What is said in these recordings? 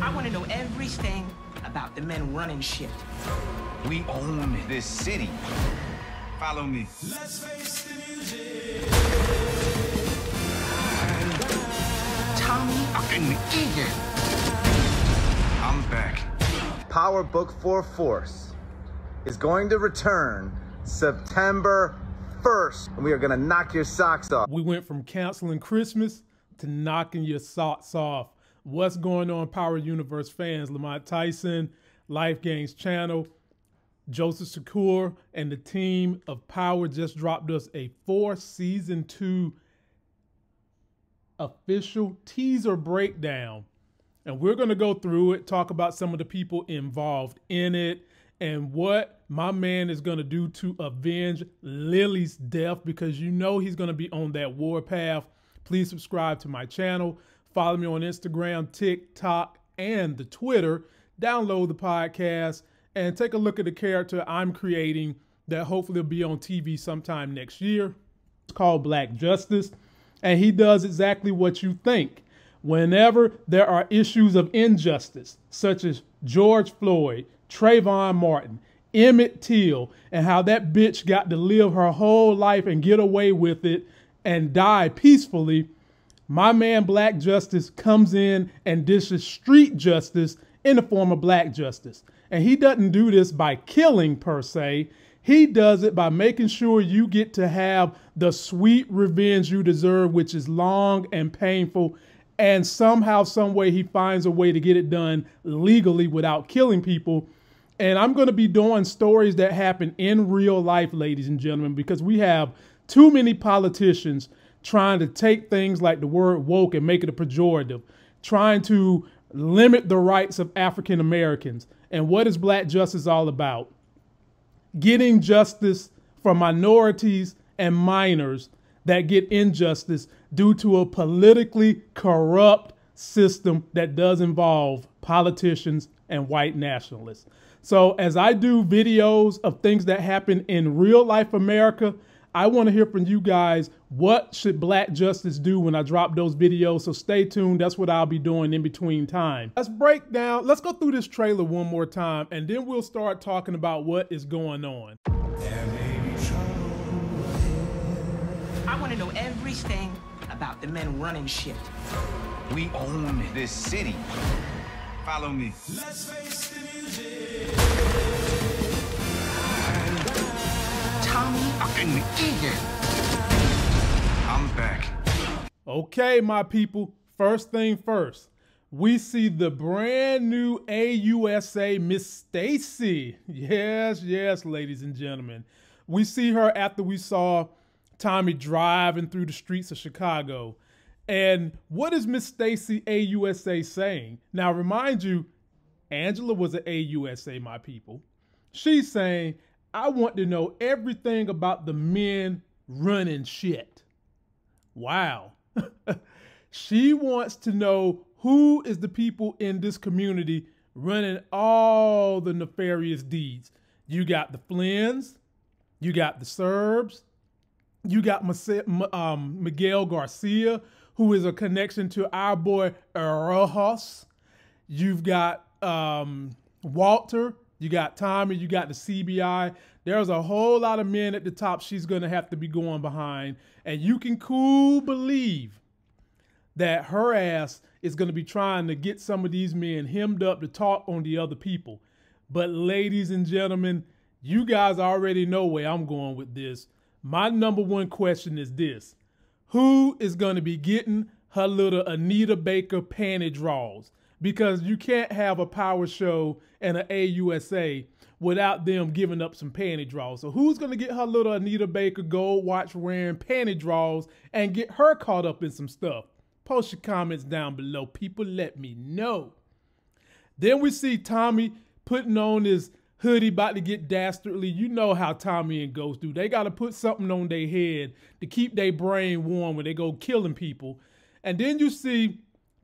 I want to know everything about the men running shit. We own this city. Follow me. Let's face the music. Tommy Fucking idiot. I'm back. Power Book 4 Force is going to return September 1st, and we are going to knock your socks off. We went from canceling Christmas to knocking your socks off. What's going on, Power Universe fans? Lamont Tyson, Life Gains channel, Joseph Shakur, and the team of Power just dropped us a season 2 official teaser breakdown. And we're going to go through it, talk about some of the people involved in it, and what my man is going to do to avenge Lily's death, because you know he's going to be on that warpath. Please subscribe to my channel. Follow me on Instagram, TikTok, and the Twitter. Download the podcast and take a look at the character I'm creating that hopefully will be on TV sometime next year. It's called Black Justice, and he does exactly what you think. Whenever there are issues of injustice, such as George Floyd, Trayvon Martin, Emmett Till, and how that bitch got to live her whole life and get away with it and die peacefully, my man Black Justice comes in and dishes street justice in the form of Black Justice. And he doesn't do this by killing per se. He does it by making sure you get to have the sweet revenge you deserve, which is long and painful. And somehow, some way, he finds a way to get it done legally without killing people. And I'm going to be doing stories that happen in real life, ladies and gentlemen, because we have too many politicians trying to take things like the word woke and make it a pejorative, trying to limit the rights of African Americans. And what is Black Justice all about? Getting justice for minorities and minors that get injustice due to a politically corrupt system that does involve politicians and white nationalists. So as I do videos of things that happen in real life America, I want to hear from you guys. What should Black Justice do when I drop those videos? So stay tuned. That's what I'll be doing in between time. Let's go through this trailer one more time, and then we'll start talking about what is going on. I want to know everything about the men running shit. We own this city. Follow me. Let's face the music. Tommy Fucking idiot. I'm back. Okay, my people, first thing first, we see the brand new AUSA Miss Stacey. Yes, yes, ladies and gentlemen. We see her after we saw Tommy driving through the streets of Chicago. And what is Miss Stacey AUSA saying? Now, remind you, Angela was an AUSA, my people. She's saying, I want to know everything about the men running shit. Wow. She wants to know who is the people in this community running all the nefarious deeds. You got the Flynn's, you got the Serbs, you got Miguel Garcia, who is a connection to our boy Rojas. You've got Walter, you got Tommy, you got the CBI. There's a whole lot of men at the top she's going to have to be going behind. And you can cool believe that her ass is going to be trying to get some of these men hemmed up to talk on the other people. But ladies and gentlemen, you guys already know where I'm going with this. My number one question is this. Who is going to be getting her little Anita Baker panty draws? Because you can't have a power show and an AUSA without them giving up some panty draws. So who's going to get her little Anita Baker gold watch wearing panty draws and get her caught up in some stuff? Post your comments down below. People, let me know. Then we see Tommy putting on his hoodie, about to get dastardly. You know how Tommy and Ghost do. They got to put something on their head to keep their brain warm when they go killing people. And then you see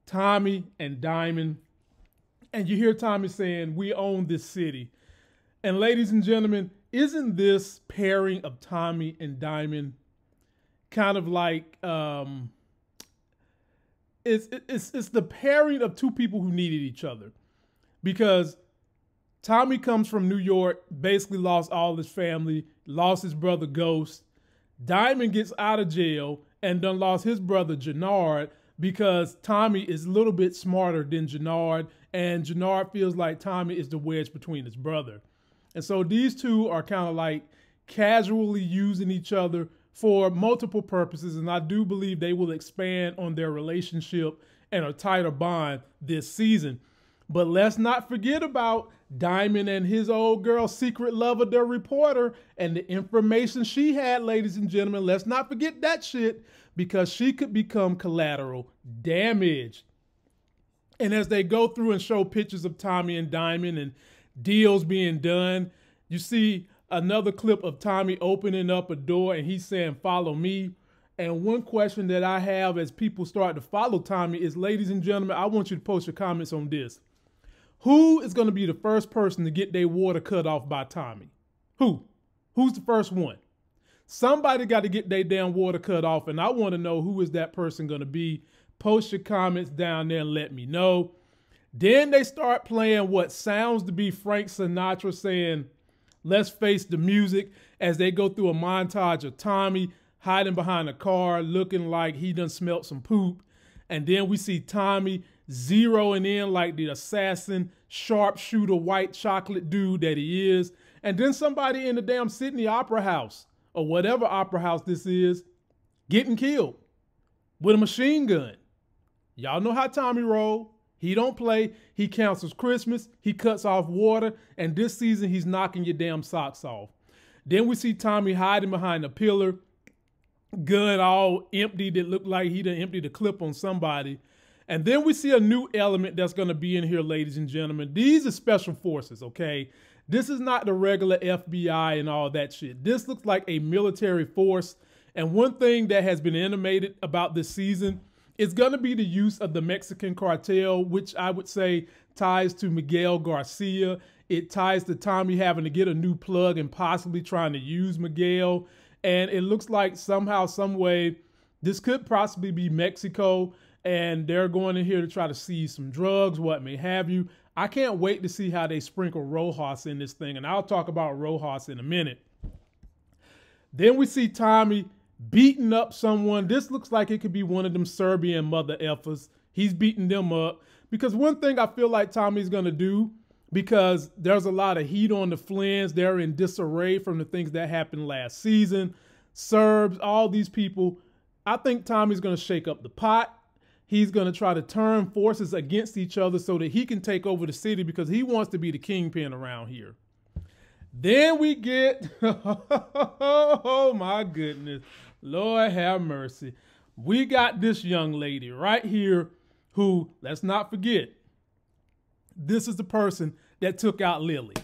Tommy and Diamond, and you hear Tommy saying, we own this city. And ladies and gentlemen, isn't this pairing of Tommy and Diamond kind of like it's the pairing of two people who needed each other, because Tommy comes from New York, basically lost all his family, lost his brother Ghost. Diamond gets out of jail and done lost his brother Jannard, because Tommy is a little bit smarter than Jannard, and Jannard feels like Tommy is the wedge between his brother. And so these two are kind of like casually using each other for multiple purposes, and I do believe they will expand on their relationship and a tighter bond this season. But let's not forget about Diamond and his old girl, secret lover, the reporter, and the information she had, ladies and gentlemen. Let's not forget that shit, because she could become collateral damage. And as they go through and show pictures of Tommy and Diamond and deals being done, you see another clip of Tommy opening up a door and he's saying, "Follow me." And one question that I have as people start to follow Tommy is, ladies and gentlemen, I want you to post your comments on this. Who is going to be the first person to get their water cut off by Tommy? Who? Who's the first one? Somebody got to get their damn water cut off, and I want to know who is that person going to be. Post your comments down there and let me know. Then they start playing what sounds to be Frank Sinatra saying, "Let's face the music," as they go through a montage of Tommy hiding behind a car looking like he done smelt some poop. And then we see Tommy zeroing in like the assassin, sharpshooter, white chocolate dude that he is. And then somebody in the damn Sydney Opera House, or whatever opera house this is, getting killed with a machine gun. Y'all know how Tommy roll. He don't play. He cancels Christmas. He cuts off water. And this season, he's knocking your damn socks off. Then we see Tommy hiding behind a pillar, gun all empty that looked like he done emptied a clip on somebody. And then we see a new element that's going to be in here, ladies and gentlemen. These are special forces, okay? This is not the regular FBI and all that shit. This looks like a military force. And one thing that has been animated about this season is going to be the use of the Mexican cartel, which I would say ties to Miguel Garcia. It ties to Tommy having to get a new plug and possibly trying to use Miguel. And it looks like somehow, some way, this could possibly be Mexico, and they're going in here to try to seize some drugs, what may have you. I can't wait to see how they sprinkle Rojas in this thing, and I'll talk about Rojas in a minute. Then we see Tommy beating up someone. This looks like it could be one of them Serbian mother effers. He's beating them up, because one thing I feel like Tommy's going to do, because there's a lot of heat on the Flynn's. They're in disarray from the things that happened last season. Serbs, all these people. I think Tommy's going to shake up the pot. He's going to try to turn forces against each other so that he can take over the city, because he wants to be the kingpin around here. Then we get, oh my goodness, Lord have mercy. We got this young lady right here who, let's not forget, this is the person that took out Lily.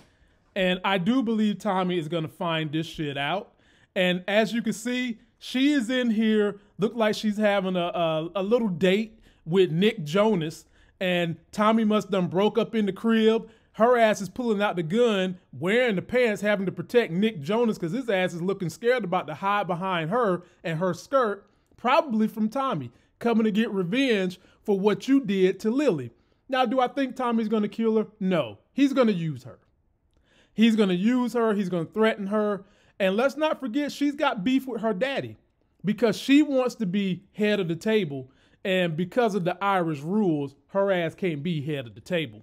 And I do believe Tommy is going to find this shit out. And as you can see, she is in here, look like she's having a little date with Nick Jonas. And Tommy must done broke up in the crib. Her ass is pulling out the gun, wearing the pants, having to protect Nick Jonas, because his ass is looking scared about to hide behind her and her skirt, probably from Tommy, coming to get revenge for what you did to Lily. Now, do I think Tommy's going to kill her? No. He's going to use her. He's going to use her. He's going to threaten her. And let's not forget, she's got beef with her daddy, because she wants to be head of the table. And because of the Irish rules, her ass can't be head of the table.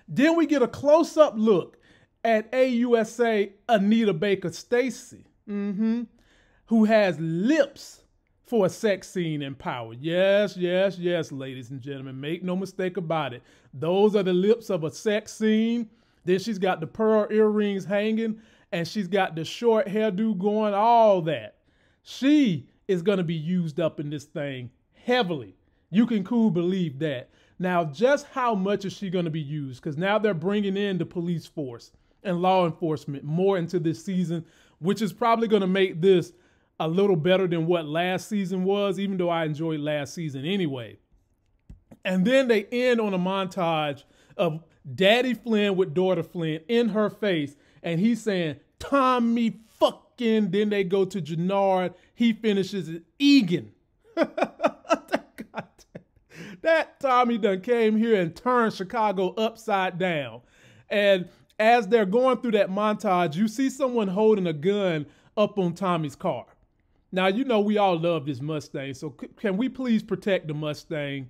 Then we get a close-up look at AUSA Anita Baker Stacey, who has lips for a sex scene in Power. Yes, yes, yes, ladies and gentlemen. Make no mistake about it. Those are the lips of a sex scene. Then she's got the pearl earrings hanging, and she's got the short hairdo going, all that. She is going to be used up in this thing heavily. You can cool believe that. Now, just how much is she going to be used? Because now they're bringing in the police force and law enforcement more into this season, which is probably going to make this a little better than what last season was, even though I enjoyed last season anyway. And then they end on a montage of Daddy Flynn with daughter Flynn in her face, and he's saying, "Tommy fucking," then they go to Jannard, he finishes it, Egan. God That Tommy done came here and turned Chicago upside down. And as they're going through that montage, you see someone holding a gun up on Tommy's car. Now, you know we all love this Mustang, so can we please protect the Mustang?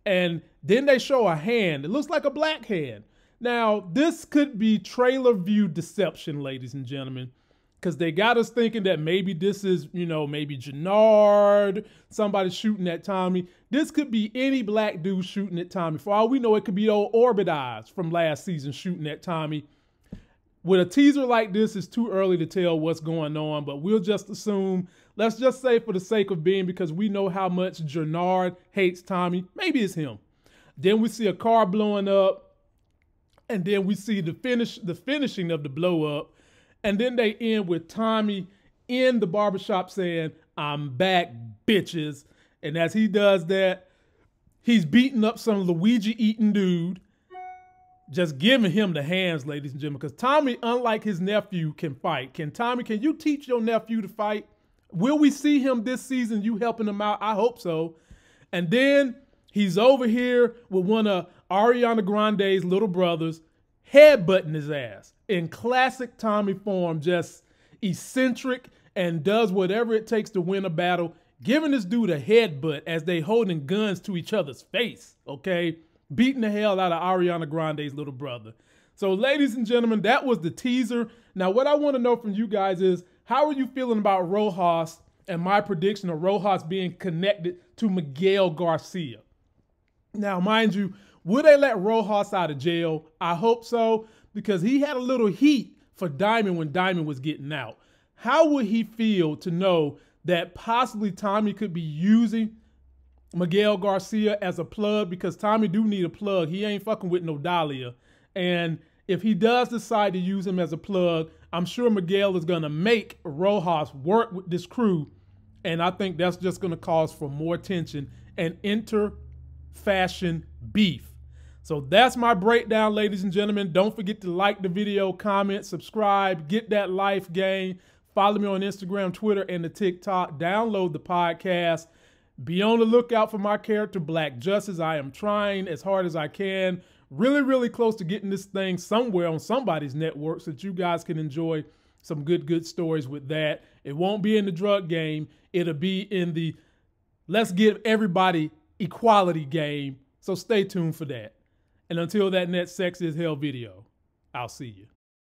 And then they show a hand. It looks like a black hand. Now, this could be trailer view deception, ladies and gentlemen, because they got us thinking that maybe this is, you know, maybe Jannard, somebody shooting at Tommy. This could be any black dude shooting at Tommy. For all we know, it could be old Orbit Eyes from last season shooting at Tommy. With a teaser like this, it's too early to tell what's going on, but we'll just assume, let's just say for the sake of being, because we know how much Jannard hates Tommy, maybe it's him. Then we see a car blowing up, and then we see the finishing of the blow up, and then they end with Tommy in the barbershop saying, "I'm back, bitches." And as he does that, he's beating up some Luigi-eating dude, just giving him the hands, ladies and gentlemen, because Tommy, unlike his nephew, can fight. Can you teach your nephew to fight? Will we see him this season, you helping him out? I hope so. And then he's over here with one of Ariana Grande's little brothers, headbutting his ass in classic Tommy form, just eccentric and does whatever it takes to win a battle, giving this dude a headbutt as they holding guns to each other's face, okay? Beating the hell out of Ariana Grande's little brother. So, ladies and gentlemen, that was the teaser. Now, what I want to know from you guys is, how are you feeling about Rojas and my prediction of Rojas being connected to Miguel Garcia? Now, mind you, will they let Rojas out of jail? I hope so, because he had a little heat for Diamond when Diamond was getting out. How would he feel to know that possibly Tommy could be using Miguel Garcia as a plug? Because Tommy do need a plug. He ain't fucking with no Dahlia. And if he does decide to use him as a plug, I'm sure Miguel is going to make Rojas work with this crew. And I think that's just going to cause for more tension and inter-fashion beef. So that's my breakdown, ladies and gentlemen. Don't forget to like the video, comment, subscribe, get that life game. Follow me on Instagram, Twitter, and the TikTok. Download the podcast. Be on the lookout for my character, Black Justice. I am trying as hard as I can. Really, really close to getting this thing somewhere on somebody's network so that you guys can enjoy some good stories with that. It won't be in the drug game. It'll be in the let's give everybody equality game. So stay tuned for that. And until that next Sex is Hell video, I'll see you.